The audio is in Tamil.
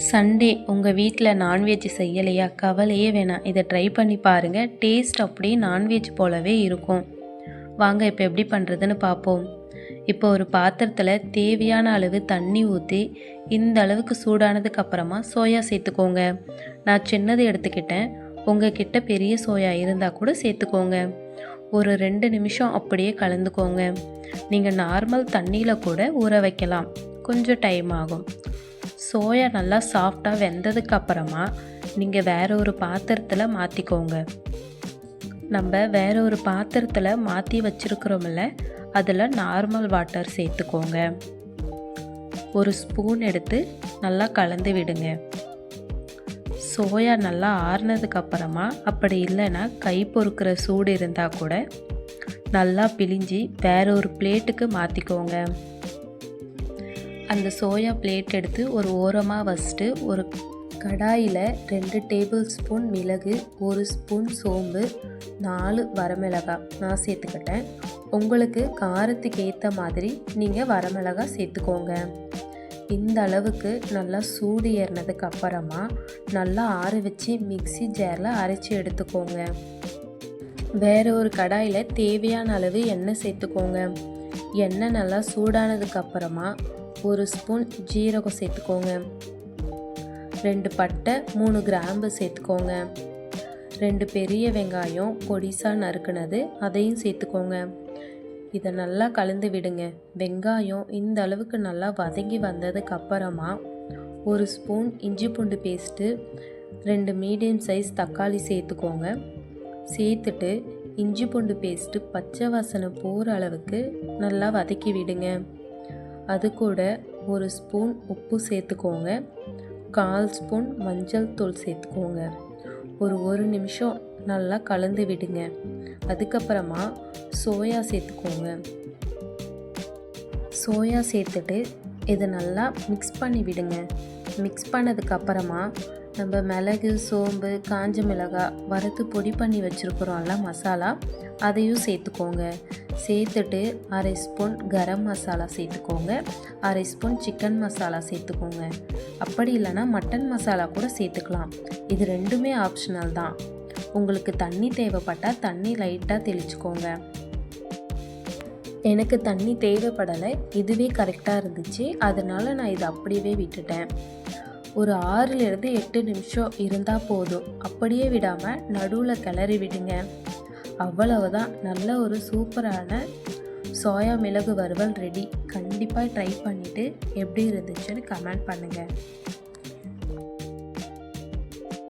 சண்டே உங்கள் வீட்டில் நான்வெஜ் செய்யலையா? கவலையே வேணாம், இதை ட்ரை பண்ணி பாருங்கள். டேஸ்ட் அப்படியே நான்வெஜ் போலவே இருக்கும். வாங்க இப்போ எப்படி பண்ணுறதுன்னு பார்ப்போம். இப்போ ஒரு பாத்திரத்தில் தேவையான அளவு தண்ணி ஊற்றி இந்த அளவுக்கு சூடானதுக்கு அப்புறமா சோயா சேர்த்துக்கோங்க. நான் சின்னது எடுத்துக்கிட்டேன், உங்ககிட்ட பெரிய சோயா இருந்தால் கூட சேர்த்துக்கோங்க. ஒரு 2 நிமிஷம் அப்படியே கலந்துக்கோங்க. நீங்கள் நார்மல் தண்ணியில் கூட ஊற வைக்கலாம், கொஞ்சம் டைம் ஆகும். சோயா நல்லா சாஃப்டாக வெந்ததுக்கு அப்புறமா நீங்கள் வேற ஒரு பாத்திரத்தில் மாற்றிக்கோங்க. நம்ம வேற ஒரு பாத்திரத்தில் மாற்றி வச்சுருக்கிறோம்ல, அதில் நார்மல் வாட்டர் சேர்த்துக்கோங்க. ஒரு ஸ்பூன் எடுத்து நல்லா கலந்து விடுங்க. சோயா நல்லா ஆறுனதுக்கு அப்புறமா, அப்படி இல்லைன்னா கை பொறுக்கிற சூடு இருந்தால் கூட நல்லா பிழிஞ்சி வேற ஒரு பிளேட்டுக்கு மாற்றிக்கோங்க. அந்த சோயா பிளேட் எடுத்து ஒரு ஓரமாக வச்சுட்டு ஒரு கடாயில் 2 டேபிள் ஸ்பூன் மிளகு, 1 ஸ்பூன் சோம்பு, 4 வரமிளகாய் நான் சேர்த்துக்கிட்டேன். உங்களுக்கு காரத்துக்கு ஏற்ற மாதிரி நீங்கள் வரமிளகாய் சேர்த்துக்கோங்க. இந்த அளவுக்கு நல்லா சூடு ஏறினதுக்கு அப்புறமா நல்லா ஆற வச்சு மிக்ஸி ஜாரில் அரைச்சி எடுத்துக்கோங்க. வேற ஒரு கடாயில் தேவையான அளவு எண்ணெய் சேர்த்துக்கோங்க. எண்ணெய் நல்லா சூடானதுக்கு அப்புறமா 1 ஸ்பூன் ஜீரகம் சேர்த்துக்கோங்க. 2 பட்டை, 3 கிராம்பு சேர்த்துக்கோங்க. 2 பெரிய வெங்காயம் பொடிசாக நறுக்குனது அதையும் சேர்த்துக்கோங்க. இதை நல்லா கலந்து விடுங்க. வெங்காயம் இந்த அளவுக்கு நல்லா வதங்கி வந்ததுக்கு அப்புறமா 1 ஸ்பூன் இஞ்சி பூண்டு பேஸ்ட்டு, 2 மீடியம் சைஸ் தக்காளி சேர்த்துக்கோங்க. சேர்த்துட்டு இஞ்சி பூண்டு பேஸ்ட்டு பச்சை வாசனை போகிற அளவுக்கு நல்லா வதக்கி விடுங்க. அது கூட 1 ஸ்பூன் உப்பு சேர்த்துக்கோங்க. 1/4 ஸ்பூன் மஞ்சள் தூள் சேர்த்துக்கோங்க. ஒரு நிமிஷம் நல்லா கலந்து விடுங்க. அதுக்கப்புறமா சோயா சேர்த்துக்கோங்க. சோயா சேர்த்துட்டு இதை நல்லா மிக்ஸ் பண்ணி விடுங்க. மிக்ஸ் பண்ணதுக்கப்புறமா நம்ம மிளகு, சோம்பு, காஞ்ச மிளகாய் வறுத்து பொடி பண்ணி வச்சுருக்குறோம்ல மசாலா, அதையும் சேர்த்துக்கோங்க. சேர்த்துட்டு 1/2 ஸ்பூன் கரம் மசாலா சேர்த்துக்கோங்க. 1/2 ஸ்பூன் சிக்கன் மசாலா சேர்த்துக்கோங்க. அப்படி இல்லைன்னா மட்டன் மசாலா கூட சேர்த்துக்கலாம். இது ரெண்டுமே ஆப்ஷனல் தான். உங்களுக்கு தண்ணி தேவைப்பட்டால் தண்ணி லைட்டாக தெளிச்சுக்கோங்க. எனக்கு தண்ணி தேவைப்படலை, இதுவே கரெக்டாக இருந்துச்சு. அதனால் நான் இதை அப்படியே விட்டுட்டேன். ஒரு 6லேருந்து 8 நிமிஷம் இருந்தால் போதும். அப்படியே விடாமல் நடுவில் கிளறி விடுங்க. அவ்வளவுதான், நல்ல ஒரு சூப்பரான சோயா மிளகு வறுவல் ரெடி. கண்டிப்பாக ட்ரை பண்ணிவிட்டு எப்படி இருந்துச்சுன்னு கமெண்ட் பண்ணுங்கள்.